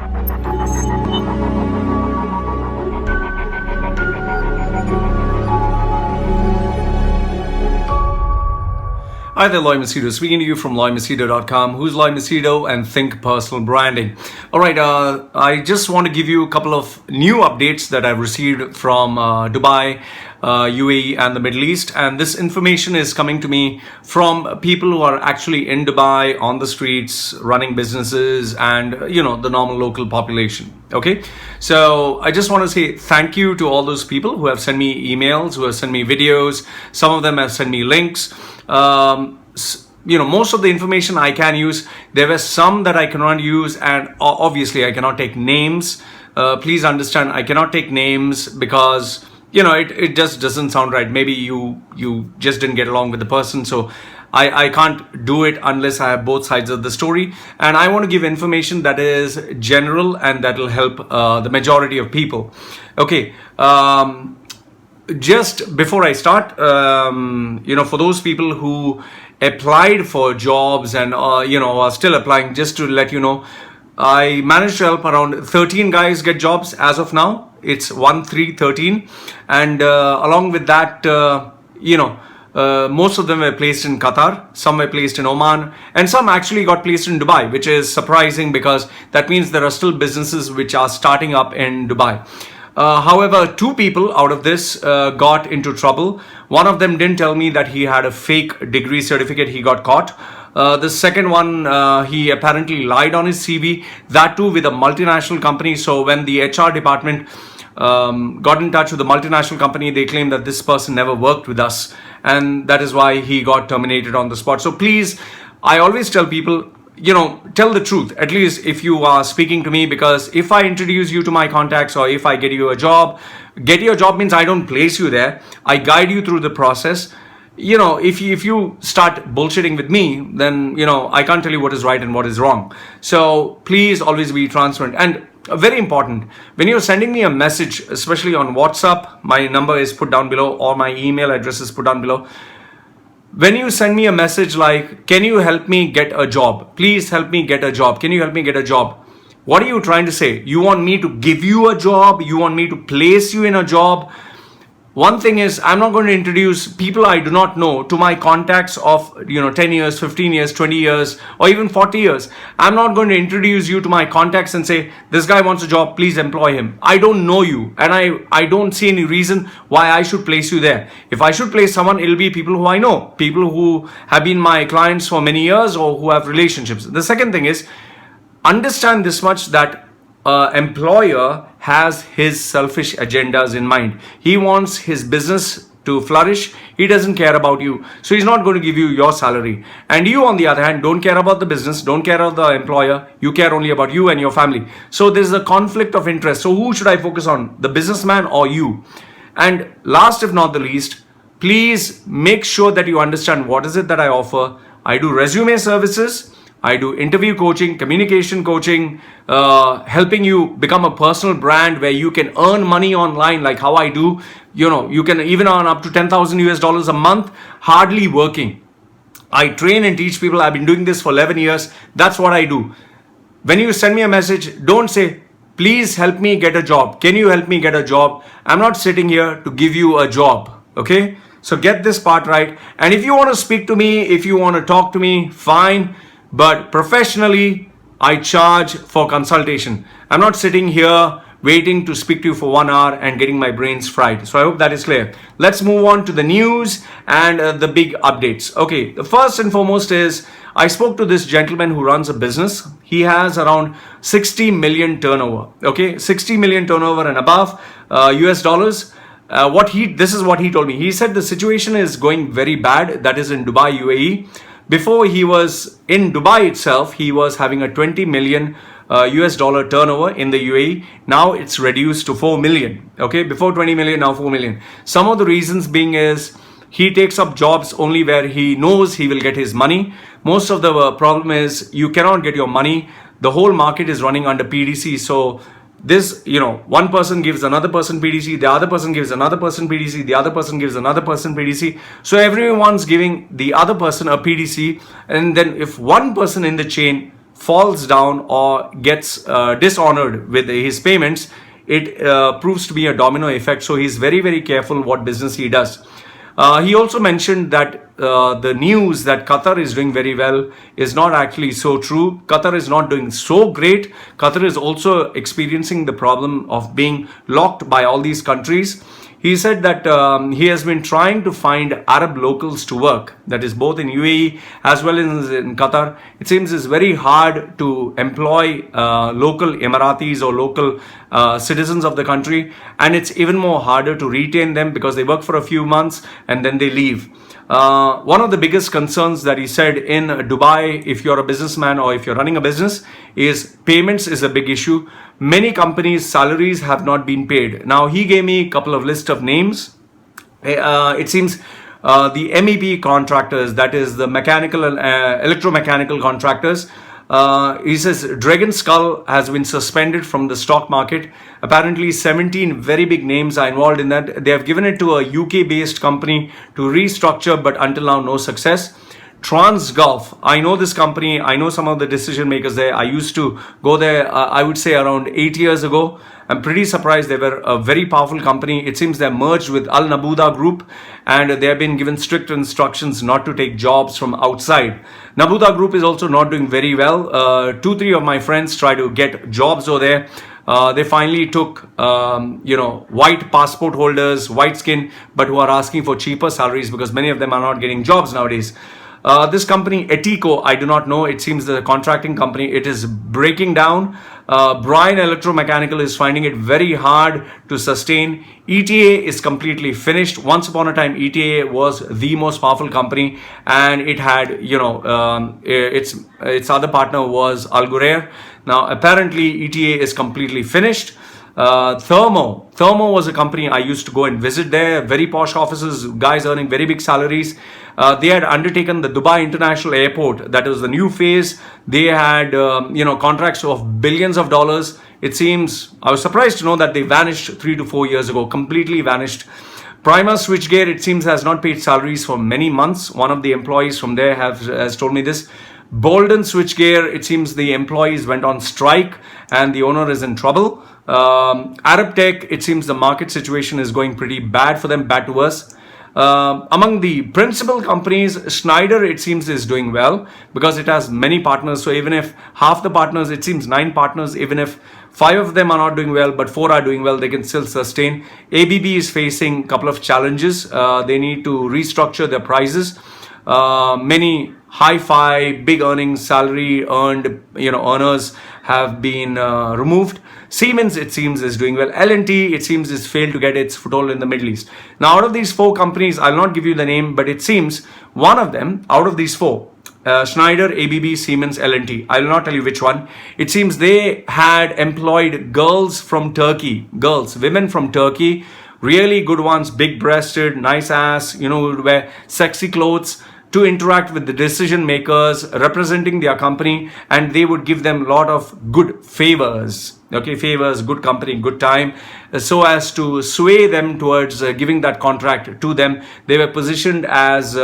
Hi there, Loy Machedo, speaking to you from loymachedo.com. Who's Loy Machedo and Think Personal Branding. All right, I just want to give you a couple of new updates that I've received from Dubai, UAE and the Middle East. And this information is coming to me from people who are actually in Dubai, on the streets, running businesses and, the normal local population. Okay, so I just want to say thank you to all those people who have sent me emails, who have sent me videos. Some of them have sent me links. Most of the information I can use. There were some that I cannot use, and obviously I cannot take names. Please understand, I cannot take names because it just doesn't sound right. Maybe you just didn't get along with the person, so I can't do it unless I have both sides of the story. And I want to give information that is general and that will help the majority of people. Okay. Just before I start, for those people who applied for jobs and are still applying, just to let you know, I managed to help around 13 guys get jobs as of now. It's 13, and along with that, most of them were placed in Qatar, some were placed in Oman, and some actually got placed in Dubai, which is surprising because that means there are still businesses which are starting up in Dubai. However, 2 people out of this got into trouble. One of them didn't tell me that he had a fake degree certificate. He got caught. The second one, he apparently lied on his CV, that too with a multinational company. So when the HR department got in touch with the multinational company, they claimed that this person never worked with us, and that is why he got terminated on the spot. So please, I always tell people, tell the truth, at least if you are speaking to me, because if I introduce you to my contacts or if I get you a job, means I don't place you there. I guide you through the process. If you start bullshitting with me, then, I can't tell you what is right and what is wrong. So please always be transparent. And very important, when you're sending me a message, especially on WhatsApp, my number is put down below or my email address is put down below. When you send me a message like, can you help me get a job? Please help me get a job. Can you help me get a job? What are you trying to say? You want me to give you a job? You want me to place you in a job? One thing is, I'm not going to introduce people I do not know to my contacts of 10 years, 15 years, 20 years, or even 40 years. I'm not going to introduce you to my contacts and say, this guy wants a job, please employ him. I don't know you, and I don't see any reason why I should place you there. If I should place someone, it'll be people who I know, people who have been my clients for many years or who have relationships. The second thing is, understand this much, that employer has his selfish agendas in mind. He wants his business to flourish. He doesn't care about you. So he's not going to give you your salary. And you, on the other hand, don't care about the business, don't care about the employer. You care only about you and your family. So there's a conflict of interest. So who should I focus on? The businessman or you? And last if not the least, please make sure that you understand what is it that I offer. I do resume services. I do interview coaching, communication coaching, helping you become a personal brand where you can earn money online like how I do. You can even earn up to $10,000 a month, hardly working. I train and teach people. I've been doing this for 11 years. That's what I do. When you send me a message, don't say, please help me get a job. Can you help me get a job? I'm not sitting here to give you a job. Okay? So get this part right. And if you want to speak to me, if you want to talk to me, fine. But professionally, I charge for consultation. I'm not sitting here waiting to speak to you for 1 hour and getting my brains fried. So I hope that is clear. Let's move on to the news and the big updates. Okay, the first and foremost is, I spoke to this gentleman who runs a business. He has around 60 million turnover. Okay, 60 million turnover and above US dollars. This is what he told me. He said the situation is going very bad. That is in Dubai, UAE. Before he was in Dubai itself, he was having a 20 million US dollar turnover in the UAE. Now it's reduced to 4 million. Okay, before 20 million, now 4 million. Some of the reasons being is he takes up jobs only where he knows he will get his money. Most of the problem is you cannot get your money. The whole market is running under PDC. So this, one person gives another person PDC, the other person gives another person PDC, the other person gives another person PDC. So everyone's giving the other person a PDC. And then if one person in the chain falls down or gets dishonored with his payments, it proves to be a domino effect. So he's very, very careful what business he does. He also mentioned that the news that Qatar is doing very well is not actually so true. Qatar is not doing so great. Qatar is also experiencing the problem of being locked by all these countries. He said that he has been trying to find Arab locals to work, that is both in UAE as well as in Qatar. It seems it's very hard to employ local Emiratis or local citizens of the country, and it's even more harder to retain them because they work for a few months and then they leave. One of the biggest concerns that he said in Dubai, if you're a businessman or if you're running a business, is payments is a big issue. Many companies' salaries have not been paid. Now, he gave me a couple of list of names. It seems the MEP contractors, that is the mechanical and electromechanical contractors, he says Dragon Scull has been suspended from the stock market. Apparently 17 very big names are involved in that. They have given it to a UK based company to restructure, but until now no success. Transgulf, I know this company, I know some of the decision makers there. I used to go there, I would say around 8 years ago. I'm pretty surprised. They were a very powerful company. It seems they're merged with Naboodah Group, and they have been given strict instructions not to take jobs from outside. Naboodah Group is also not doing very well. 2-3 of my friends try to get jobs over there. They finally took, white passport holders, white skin, but who are asking for cheaper salaries because many of them are not getting jobs nowadays. This company, Etico, I do not know. It seems the contracting company, it is breaking down. Brian Electromechanical is finding it very hard to sustain. ETA is completely finished. Once upon a time, ETA was the most powerful company, and it had, its other partner was Al Ghurair. Now, apparently, ETA is completely finished. Thermo was a company I used to go and visit there. Very posh offices, guys earning very big salaries. They had undertaken the Dubai International Airport. That was the new phase. They had, contracts of billions of dollars. It seems, I was surprised to know that they vanished 3 to 4 years ago, completely vanished. Prima Switchgear, it seems, has not paid salaries for many months. One of the employees from there has told me this. Bolden Switchgear, it seems the employees went on strike and the owner is in trouble. Arabtec, it seems the market situation is going pretty bad for them, bad to us. Among the principal companies, Schneider, it seems, is doing well because it has many partners. So even if half the partners, it seems 9 partners, even if 5 of them are not doing well, but 4 are doing well, they can still sustain. ABB is facing a couple of challenges. They need to restructure their prices. Many hi-fi, big earnings, salary earned, earners have been removed. Siemens, it seems, is doing well. L&T, it seems, has failed to get its foothold in the Middle East. Now, out of these 4 companies, I'll not give you the name, but it seems one of them, out of these 4, Schneider, ABB, Siemens, L&T, I will not tell you which one. It seems they had employed girls from Turkey, women from Turkey, really good ones, big-breasted, nice ass, would wear sexy clothes, to interact with the decision makers representing their company, and they would give them a lot of good favors, good company, good time, so as to sway them towards giving that contract to them. They were positioned as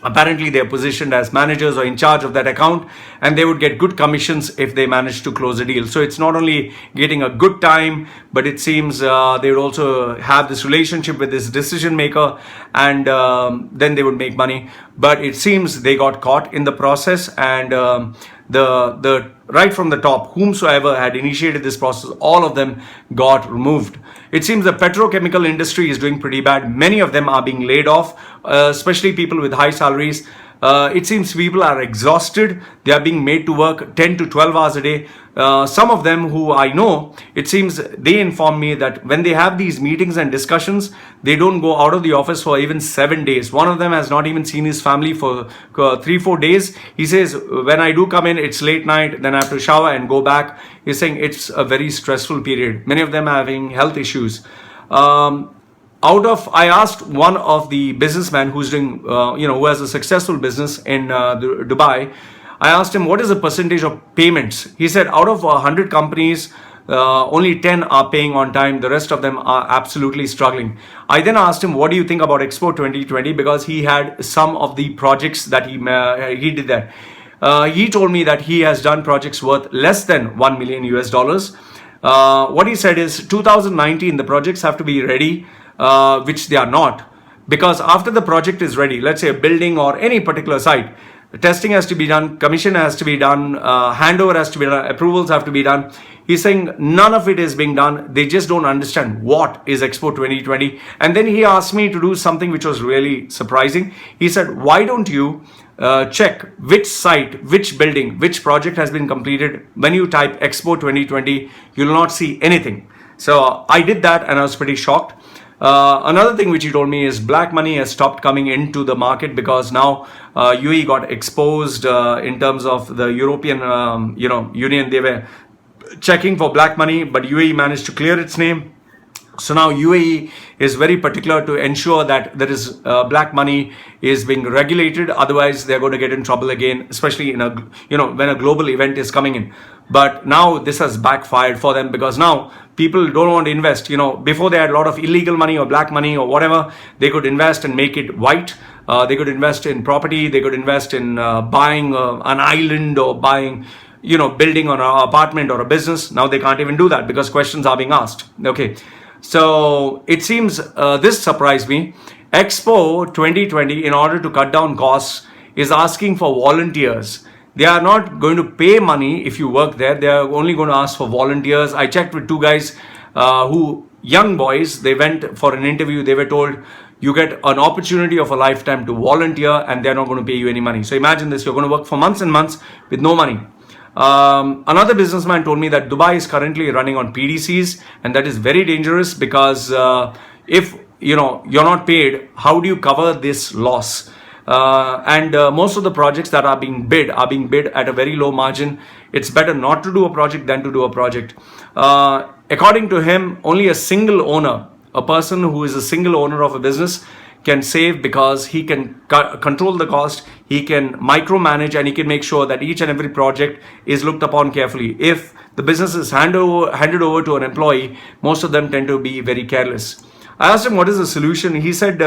apparently they are positioned as managers or in charge of that account, and they would get good commissions if they managed to close a deal. So it's not only getting a good time, but it seems they would also have this relationship with this decision maker, and then they would make money. But it seems they got caught in the process, and the right from the top, whomsoever had initiated this process, all of them got removed. It seems the petrochemical industry is doing pretty bad. Many of them are being laid off, especially people with high salaries. It seems people are exhausted. They are being made to work 10 to 12 hours a day. Some of them who I know, it seems they inform me that when they have these meetings and discussions, they don't go out of the office for even 7 days. One of them has not even seen his family for 3-4 days. He says, when I do come in, it's late night, then I have to shower and go back. He's saying it's a very stressful period. Many of them are having health issues. I asked one of the businessmen who's doing, who has a successful business in Dubai. I asked him, what is the percentage of payments? He said, out of 100 companies, only 10 are paying on time. The rest of them are absolutely struggling. I then asked him, what do you think about Expo 2020? Because he had some of the projects that he did there. He told me that he has done projects worth less than 1 million US dollars. What he said is 2019, the projects have to be ready, which they are not. Because after the project is ready, let's say a building or any particular site, the testing has to be done, commission has to be done, handover has to be done, approvals have to be done. He's saying none of it is being done. They just don't understand what is Expo 2020. And then he asked me to do something which was really surprising. He said, why don't you check which site, which building, which project has been completed. When you type Expo 2020, you will not see anything. So I did that and I was pretty shocked. Another thing which he told me is black money has stopped coming into the market because now UAE got exposed in terms of the European Union. They were checking for black money, but UAE managed to clear its name. So now UAE is very particular to ensure that there is black money is being regulated. Otherwise, they're going to get in trouble again, especially in a when a global event is coming in. But now this has backfired for them because now people don't want to invest. Before they had a lot of illegal money or black money or whatever, they could invest and make it white. They could invest in property. They could invest in buying an island or buying building on an apartment or a business. Now they can't even do that because questions are being asked. Okay. So it seems this surprised me. Expo 2020, in order to cut down costs, is asking for volunteers. They are not going to pay money if you work there. They are only going to ask for volunteers. I checked with two guys young boys, they went for an interview. They were told you get an opportunity of a lifetime to volunteer and they're not going to pay you any money. So imagine this, you're going to work for months and months with no money. Another businessman told me that Dubai is currently running on PDCs, and that is very dangerous because if you're not paid, how do you cover this loss? And most of the projects that are being bid at a very low margin. It's better not to do a project than to do a project. According to him, only a single owner, a person who is a single owner of a business, can save because he can control the cost, he can micromanage, and he can make sure that each and every project is looked upon carefully. If the business is handed over to an employee, most of them tend to be very careless. I asked him what is the solution. He said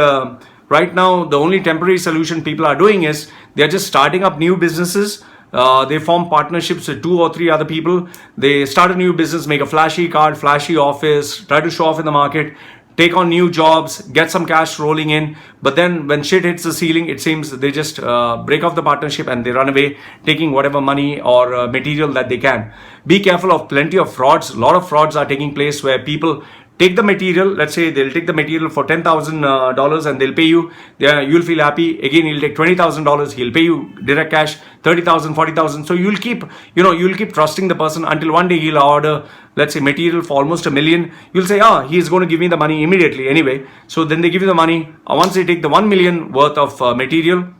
right now the only temporary solution people are doing is they're just starting up new businesses. They form partnerships with 2 or 3 other people. They start a new business, make a flashy card, flashy office, try to show off in the market, take on new jobs, get some cash rolling in. But then when shit hits the ceiling, it seems they just break off the partnership and they run away, taking whatever money or material that they can. Be careful of plenty of frauds. A lot of frauds are taking place where people take the material. Let's say they'll take the material for $10,000 and they'll pay you. You'll feel happy. Again, he'll take $20,000. He'll pay you direct cash, $30,000, $40,000. So you'll keep trusting the person until one day he'll order, let's say, material for almost $1 million. You'll say, he's going to give me the money immediately anyway. So then they give you the money. Once they take the $1 million worth of material,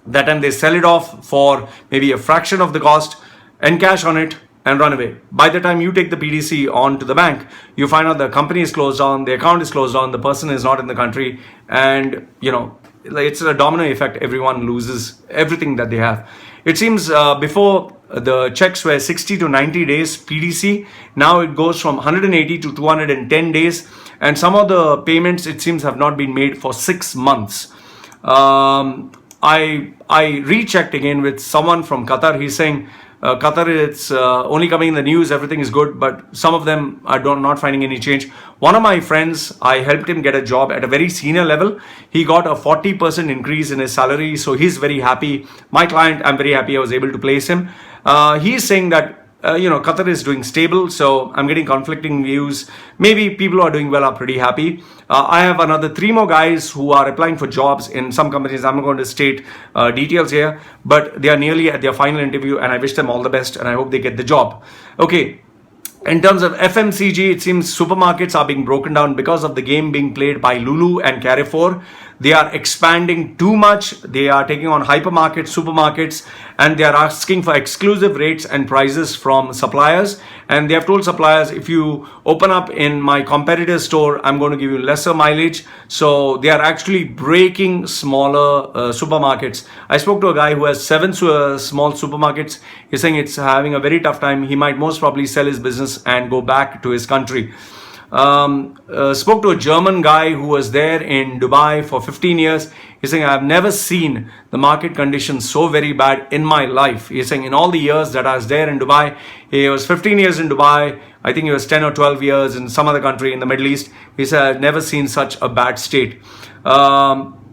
that time they sell it off for maybe a fraction of the cost, encash on it, and run away. By the time you take the PDC on to the bank, you find out the company is closed down, the account is closed down, the person is not in the country, and it's a domino effect. Everyone loses everything that they have. It seems before the checks were 60 to 90 days PDC. Now it goes from 180 to 210 days, and some of the payments, it seems, have not been made for 6 months. I rechecked again with someone from Qatar. He's saying Qatar, it's only coming in the news, everything is good, but some of them are not finding any change. One of my friends, I helped him get a job at a very senior level. He got a 40% increase in his salary, so he's very happy. My client, I'm very happy I was able to place him. He's saying that Qatar is doing stable, so I'm getting conflicting views. Maybe people who are doing well are pretty happy. I have another 3 more guys who are applying for jobs in some companies. I'm not going to state details here, but they are nearly at their final interview, and I wish them all the best, and I hope they get the job. Okay. In terms of FMCG, it seems supermarkets are being broken down because of the game being played by Lulu and Carrefour. They are expanding too much. They are taking on hypermarkets, supermarkets, and they are asking for exclusive rates and prices from suppliers. And they have told suppliers, if you open up in my competitor's store, I'm going to give you lesser mileage. So they are actually breaking smaller supermarkets. I spoke to a guy who has 7 small supermarkets. He's saying it's having a very tough time. He might most probably sell his business and go back to his country. Spoke to a German guy who was there in Dubai for 15 years. He's saying, I've never seen the market conditions so very bad in my life. He's saying, in all the years that I was there in Dubai, he was 15 years in Dubai, I think he was 10 or 12 years in some other country in the Middle East. He said, I've never seen such a bad state.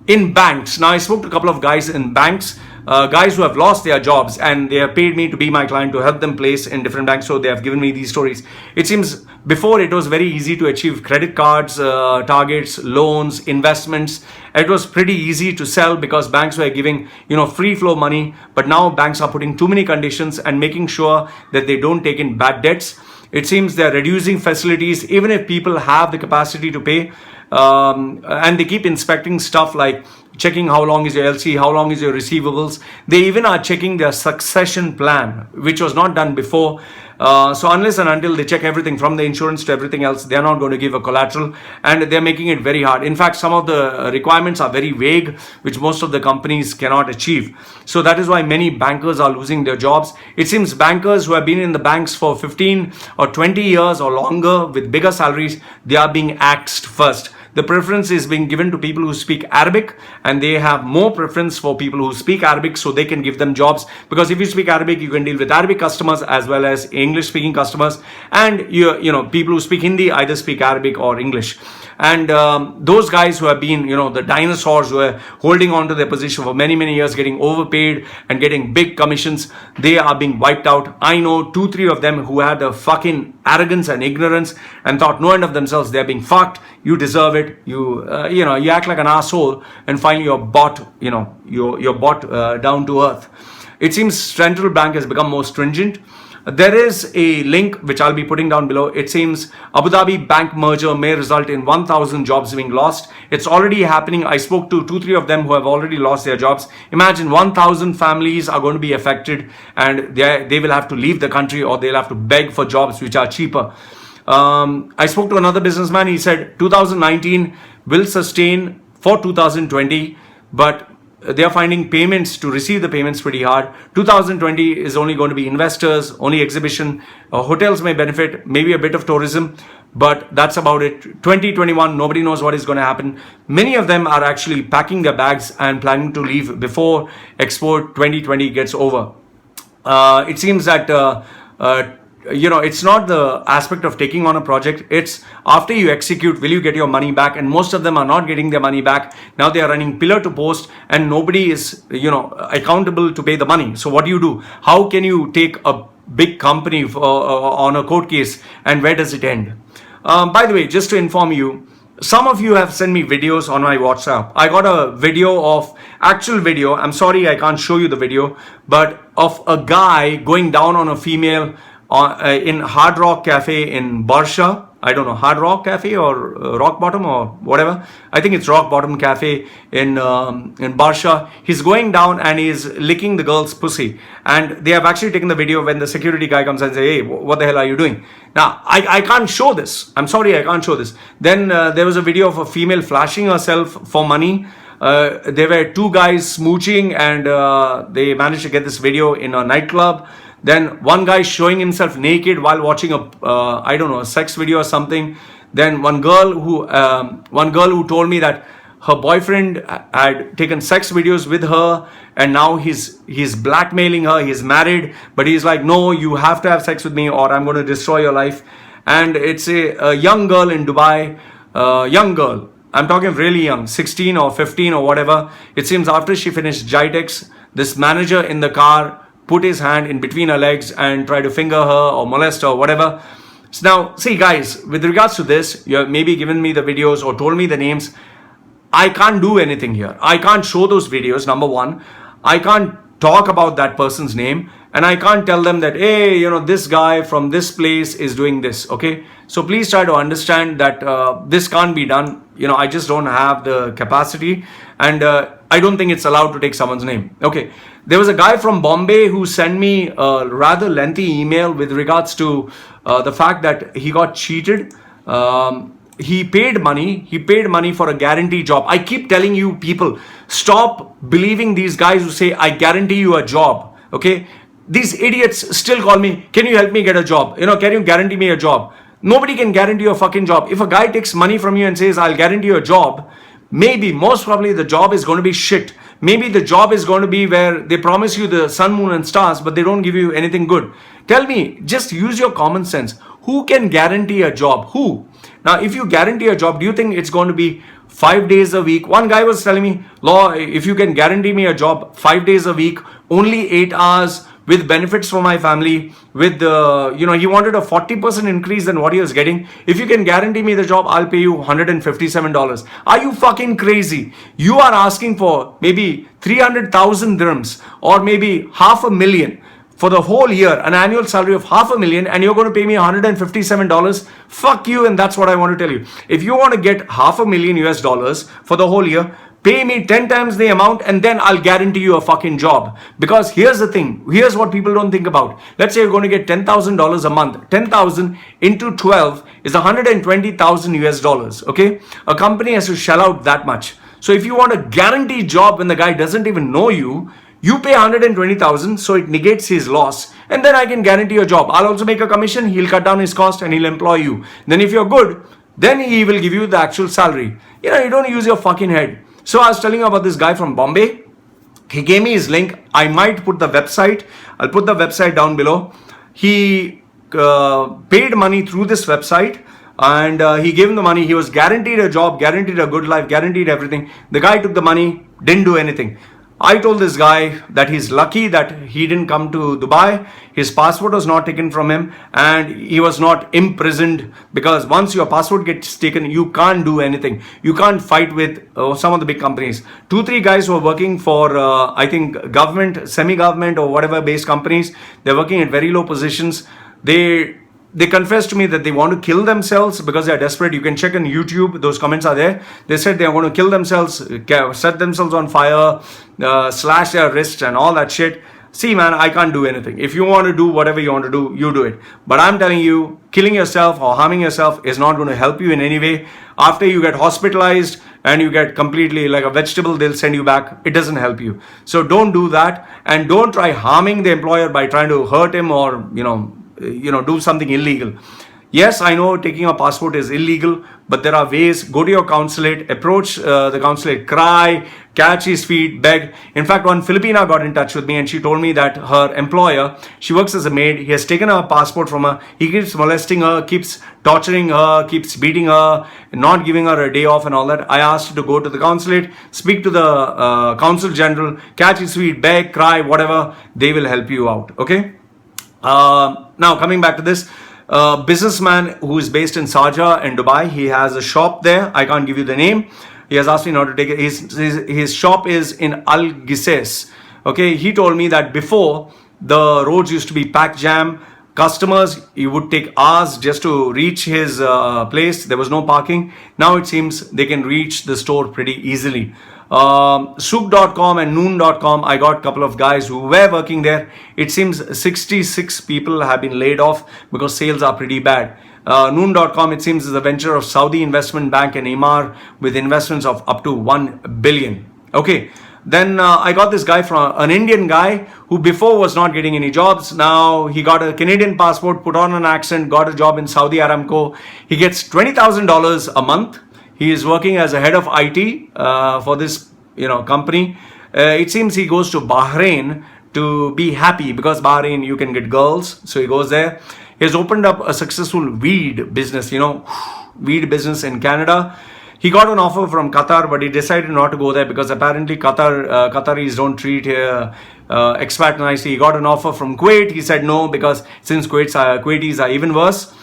In banks, now I spoke to a couple of guys in banks, guys who have lost their jobs, and they have paid me to be my client to help them place in different banks. So they have given me these stories. It seems before it was very easy to achieve credit cards, targets, loans, investments. It was pretty easy to sell because banks were giving, free flow money. But now banks are putting too many conditions and making sure that they don't take in bad debts. It seems they're reducing facilities, even if people have the capacity to pay. And they keep inspecting stuff like checking how long is your LC, how long is your receivables. They even are checking their succession plan, which was not done before. So unless and until they check everything from the insurance to everything else, they're not going to give a collateral, and they're making it very hard. In fact, some of the requirements are very vague, which most of the companies cannot achieve. So that is why many bankers are losing their jobs. It seems bankers who have been in the banks for 15 or 20 years or longer with bigger salaries, they are being axed first. The preference is being given to people who speak Arabic, and they have more preference for people who speak Arabic so they can give them jobs. Because if you speak Arabic, you can deal with Arabic customers as well as English speaking customers. And people who speak Hindi either speak Arabic or English. And those guys who have been, the dinosaurs who are holding on to their position for many, many years, getting overpaid and getting big commissions, they are being wiped out. I know 2-3 of them who had the fucking arrogance and ignorance and thought no end of themselves, they're being fucked. You deserve it. You act like an asshole, and finally you're bought, you're bought down to earth. It seems central bank has become more stringent. There is a link which I'll be putting down below. It seems Abu Dhabi bank merger may result in 1,000 jobs being lost. It's already happening. I spoke to 2-3 of them who have already lost their jobs. Imagine 1,000 families are going to be affected, and they will have to leave the country, or they'll have to beg for jobs which are cheaper. I spoke to another businessman. He said 2019 will sustain for 2020, but they are finding payments to receive the payments pretty hard. 2020 is only going to be investors, only exhibition. Hotels may benefit, maybe a bit of tourism, but that's about it. 2021, nobody knows what is going to happen. Many of them are actually packing their bags and planning to leave before Expo 2020 gets over. It seems that it's not the aspect of taking on a project. It's after you execute, will you get your money back? And most of them are not getting their money back. Now they are running pillar to post, and nobody is, accountable to pay the money. So what do? How can you take a big company on a court case, and where does it end? By the way, just to inform you, some of you have sent me videos on my WhatsApp. I got a actual video. I'm sorry I can't show you the video, but of a guy going down on a female in Hard Rock Cafe in Barsha. I don't know, Hard Rock Cafe or Rock Bottom or whatever. I think it's Rock Bottom Cafe in Barsha. He's going down and he's licking the girl's pussy. And they have actually taken the video when the security guy comes and says, hey, what the hell are you doing? Now, I can't show this. I'm sorry, I can't show this. Then there was a video of a female flashing herself for money. There were 2 guys smooching, and they managed to get this video in a nightclub. Then one guy showing himself naked while watching a sex video or something. Then one girl who told me that her boyfriend had taken sex videos with her, and now he's blackmailing her. He's married, but he's like, no, you have to have sex with me or I'm going to destroy your life. And it's a young girl in Dubai, young girl. I'm talking really young, 16 or 15 or whatever. It seems after she finished GITEX, this manager in the car put his hand in between her legs and try to finger her or molest her or whatever. So now, see guys, with regards to this, you have maybe given me the videos or told me the names. I can't do anything here. I can't show those videos, number one. I can't talk about that person's name, and I can't tell them that, hey, this guy from this place is doing this, okay? So please try to understand that this can't be done. I just don't have the capacity, and I don't think it's allowed to take someone's name. Okay, there was a guy from Bombay who sent me a rather lengthy email with regards to the fact that he got cheated. He paid money for a guarantee job. I keep telling you people, stop believing these guys who say, I guarantee you a job. Okay, these idiots still call me, can you help me get a job? Can you guarantee me a job? Nobody can guarantee you a fucking job. If a guy takes money from you and says, I'll guarantee you a job, maybe, most probably, the job is going to be shit. Maybe the job is going to be where they promise you the sun, moon and stars, but they don't give you anything good. Tell me, just use your common sense. Who can guarantee a job? Who? Now, if you guarantee a job, do you think it's going to be 5 days a week? One guy was telling me, Law, if you can guarantee me a job 5 days a week, only 8 hours, with benefits for my family, with he wanted a 40% increase than what he was getting. If you can guarantee me the job, I'll pay you $157. Are you fucking crazy? You are asking for maybe 300,000 dirhams or maybe $500,000 for the whole year, an annual salary of $500,000, and you're going to pay me $157. Fuck you, and that's what I want to tell you. If you want to get $500,000 US for the whole year, pay me 10 times the amount, and then I'll guarantee you a fucking job. Because here's the thing. Here's what people don't think about. Let's say you're going to get $10,000 a month. 10,000 into 12 is 120,000 US. Okay? A company has to shell out that much. So if you want a guaranteed job when the guy doesn't even know you, you pay 120,000, so it negates his loss, and then I can guarantee a job. I'll also make a commission. He'll cut down his cost and he'll employ you. Then if you're good, then he will give you the actual salary. You don't use your fucking head. So I was telling you about this guy from Bombay. He gave me his link. I might put the website. I'll put the website down below. He paid money through this website, and he gave him the money. He was guaranteed a job, guaranteed a good life, guaranteed everything. The guy took the money, didn't do anything. I told this guy that he's lucky that he didn't come to Dubai. His passport was not taken from him, and he was not imprisoned, because once your passport gets taken, you can't do anything. You can't fight with some of the big companies. 2-3 guys who are working for, I think, government, semi-government or whatever based companies. They're working at very low positions. They confessed to me that they want to kill themselves because they're desperate. You can check on YouTube. Those comments are there. They said they are going to kill themselves, set themselves on fire, slash their wrists and all that shit. See, man, I can't do anything. If you want to do whatever you want to do, you do it. But I'm telling you, killing yourself or harming yourself is not going to help you in any way. After you get hospitalized and you get completely like a vegetable, they'll send you back. It doesn't help you. So don't do that. And don't try harming the employer by trying to hurt him or, do something illegal. Yes, I know taking a passport is illegal, but there are ways. Go to your consulate, approach the consulate, cry, catch his feet, beg. In fact, one Filipina got in touch with me and she told me that her employer, she works as a maid, he has taken her passport from her, he keeps molesting her, keeps torturing her, keeps beating her, not giving her a day off and all that. I asked her to go to the consulate, speak to the consul general, catch his feet, beg, cry, whatever, they will help you out, okay? Now coming back to this, businessman who is based in Sharjah and Dubai, he has a shop there. I can't give you the name. He has asked me not to take it. His shop is in Al Gises. Okay, he told me that before the roads used to be packed jam. Customers, it would take hours just to reach his place. There was no parking. Now it seems they can reach the store pretty easily. Souk.com and Noon.com, I got a couple of guys who were working there. It seems 66 people have been laid off because sales are pretty bad. Noon.com, it seems, is a venture of Saudi Investment Bank and Emaar with investments of up to 1 billion. Okay. Then I got this guy from an Indian guy who before was not getting any jobs. Now he got a Canadian passport, put on an accent, got a job in Saudi Aramco. He gets $20,000 a month. He is working as a head of IT for this company. It seems he goes to Bahrain to be happy because Bahrain you can get girls. So he goes there. He has opened up a successful weed business, weed business in Canada. He got an offer from Qatar, but he decided not to go there because apparently Qataris don't treat expat nicely. He got an offer from Kuwait. He said no because since Kuwaitis are even worse.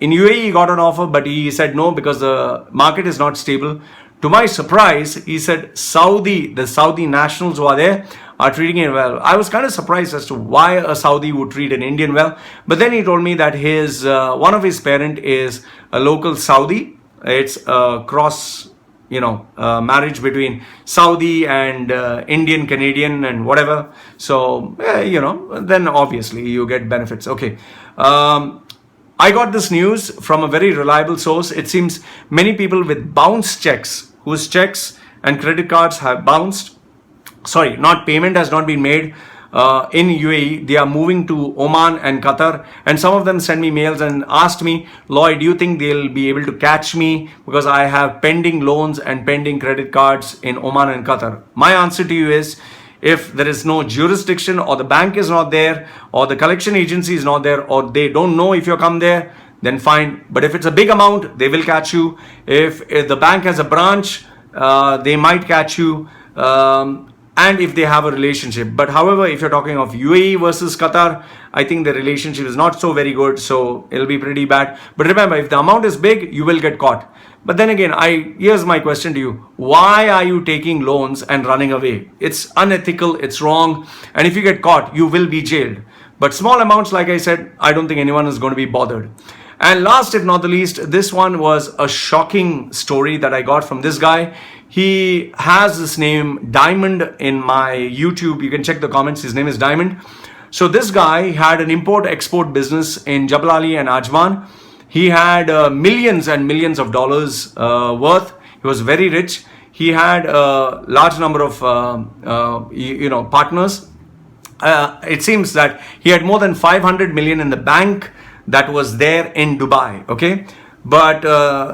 In UAE, he got an offer, but he said no because the market is not stable. To my surprise, he said the Saudi nationals who are there are treating him well. I was kind of surprised as to why a Saudi would treat an Indian well. But then he told me that one of his parent is a local Saudi. It's a cross, marriage between Saudi and Indian, Canadian and whatever. So, then obviously you get benefits. Okay. I got this news from a very reliable source. It seems many people with bounced checks, whose checks and credit cards have bounced, payment has not been made. in UAE. They are moving to Oman and Qatar, and some of them send me mails and asked me, Lloyd, do you think they'll be able to catch me because I have pending loans and pending credit cards in Oman and Qatar? My answer to you is, if there is no jurisdiction, or the bank is not there, or the collection agency is not there, or they don't know if you come there, then fine. But if it's a big amount, they will catch you. If the bank has a branch, they might catch you. And if they have a relationship. But however, if you're talking of UAE versus Qatar, I think the relationship is not so very good, so it'll be pretty bad. But remember, if the amount is big, you will get caught. But then again, here's my question to you. Why are you taking loans and running away? It's unethical, it's wrong, and if you get caught, you will be jailed. But small amounts, like I said, I don't think anyone is going to be bothered. And last, if not the least, this one was a shocking story that I got from this guy. He has this name Diamond in my YouTube. You can check the comments. His name is Diamond. So this guy had an import-export business in Jabal Ali and Ajman. He had millions and millions of dollars worth. He was very rich. He had a large number of partners. It seems that he had more than 500 million in the bank that was there in Dubai. Okay. But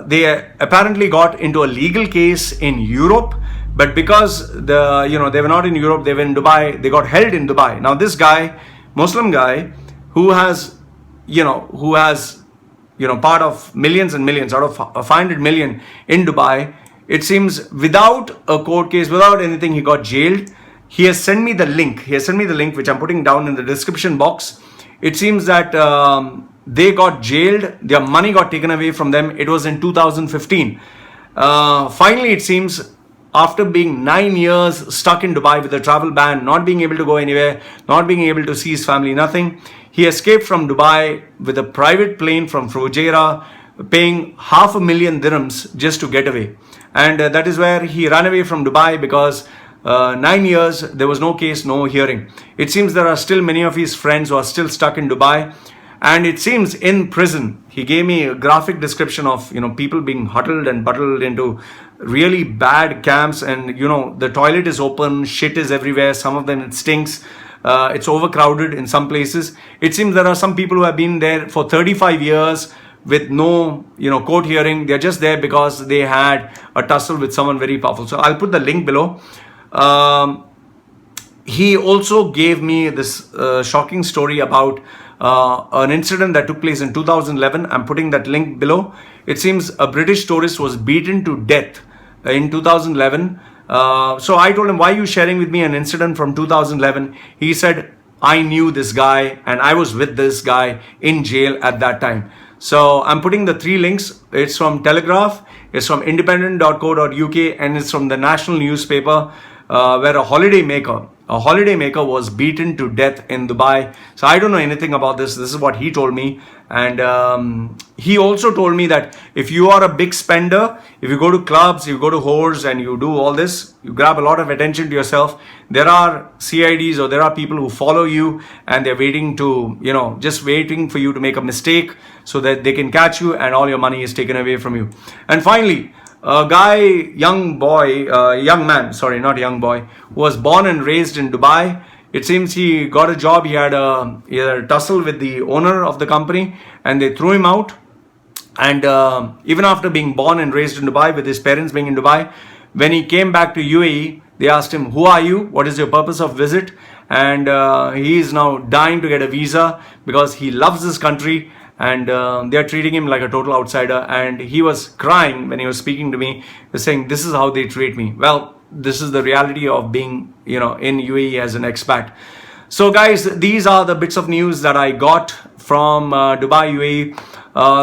they apparently got into a legal case in Europe. But because they were not in Europe, they were in Dubai. They got held in Dubai. Now this guy, Muslim guy, who has part of millions and millions out of 500 million in Dubai, it seems without a court case, without anything, he got jailed. He has sent me the link. Which I'm putting down in the description box. It seems that they got jailed, their money got taken away from them. It was in 2015. Finally, it seems, after being 9 years stuck in Dubai with a travel ban, not being able to go anywhere, not being able to see his family, nothing, he escaped from Dubai with a private plane from Fujairah, paying 500,000 dirhams just to get away. And that is where he ran away from Dubai, because 9 years, there was no case, no hearing. It seems there are still many of his friends who are still stuck in Dubai. And it seems in prison, he gave me a graphic description of, people being huddled and bundled into really bad camps. And, the toilet is open, shit is everywhere. Some of them, it stinks. It's overcrowded in some places. It seems there are some people who have been there for 35 years with no, court hearing. They're just there because they had a tussle with someone very powerful. So I'll put the link below. He also gave me this shocking story about an incident that took place in 2011. I'm putting that link below. It seems a British tourist was beaten to death in 2011. So I told him, why are you sharing with me an incident from 2011? He said, I knew this guy and I was with this guy in jail at that time. So I'm putting the 3 links. It's from Telegraph, it's from independent.co.uk, and it's from the national newspaper, where a holidaymaker was beaten to death in Dubai. So I don't know anything about this. This is what he told me. And he also told me that if you are a big spender, if you go to clubs, you go to whores and you do all this, you grab a lot of attention to yourself. There are CIDs, or there are people who follow you and they're waiting to, just waiting for you to make a mistake so that they can catch you and all your money is taken away from you. And finally, a young man, who was born and raised in Dubai. It seems he got a job. He had a tussle with the owner of the company and they threw him out. And even after being born and raised in Dubai, with his parents being in Dubai, when he came back to UAE, they asked him, who are you? What is your purpose of visit? And he is now dying to get a visa because he loves this country. And they're treating him like a total outsider. And he was crying when he was speaking to me. He was saying, this is how they treat me. Well, this is the reality of being, in UAE as an expat. So guys, these are the bits of news that I got from Dubai, UAE.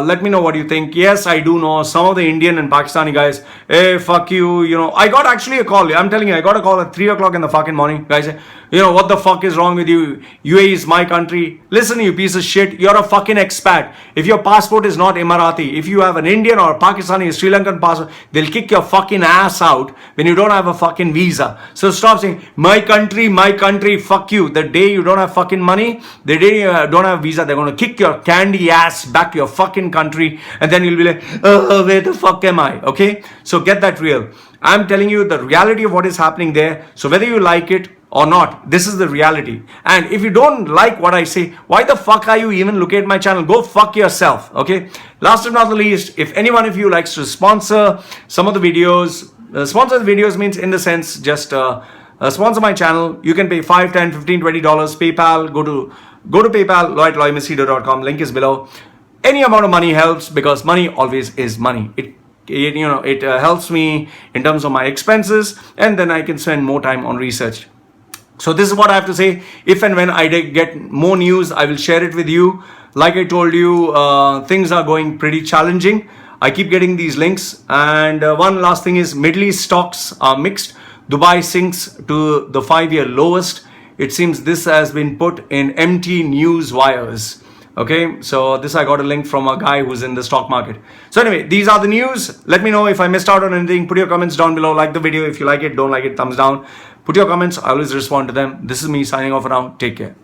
Let me know what you think. Yes, I do know some of the Indian and Pakistani guys, hey, fuck you, I got actually a call. I'm telling you, I got a call at 3 o'clock in the fucking morning. Guys, what the fuck is wrong with you? UAE is my country. Listen, you piece of shit. You're a fucking expat. If your passport is not Emirati, if you have an Indian or Pakistani, Sri Lankan passport, they'll kick your fucking ass out when you don't have a fucking visa. So stop saying, my country, fuck you. The day you don't have fucking money, the day you don't have visa, they're going to kick your candy ass back to your fucking country. And then you'll be like, where the fuck am I? Okay? So get that real. I'm telling you the reality of what is happening there. So whether you like it or not. This is the reality. And if you don't like what I say, why the fuck are you even looking at my channel? Go fuck yourself, okay? Last but not the least, if any one of you likes to sponsor some of the videos, sponsor the videos means in the sense just sponsor my channel. You can pay $5, $10, $15, $20. PayPal, go to PayPal, Machedo.com. Link is below. Any amount of money helps, because money always is money. It helps me in terms of my expenses, and then I can spend more time on research. So this is what I have to say. If and when I get more news, I will share it with you. Like I told you, things are going pretty challenging. I keep getting these links. And one last thing is, Middle East stocks are mixed. Dubai sinks to the 5-year lowest. It seems this has been put in MT News wires. Okay, so this I got a link from a guy who's in the stock market. So anyway, these are the news. Let me know if I missed out on anything. Put your comments down below. Like the video if you like it. Don't like it, thumbs down. Put your comments. I always respond to them. This is me signing off for now. Take care.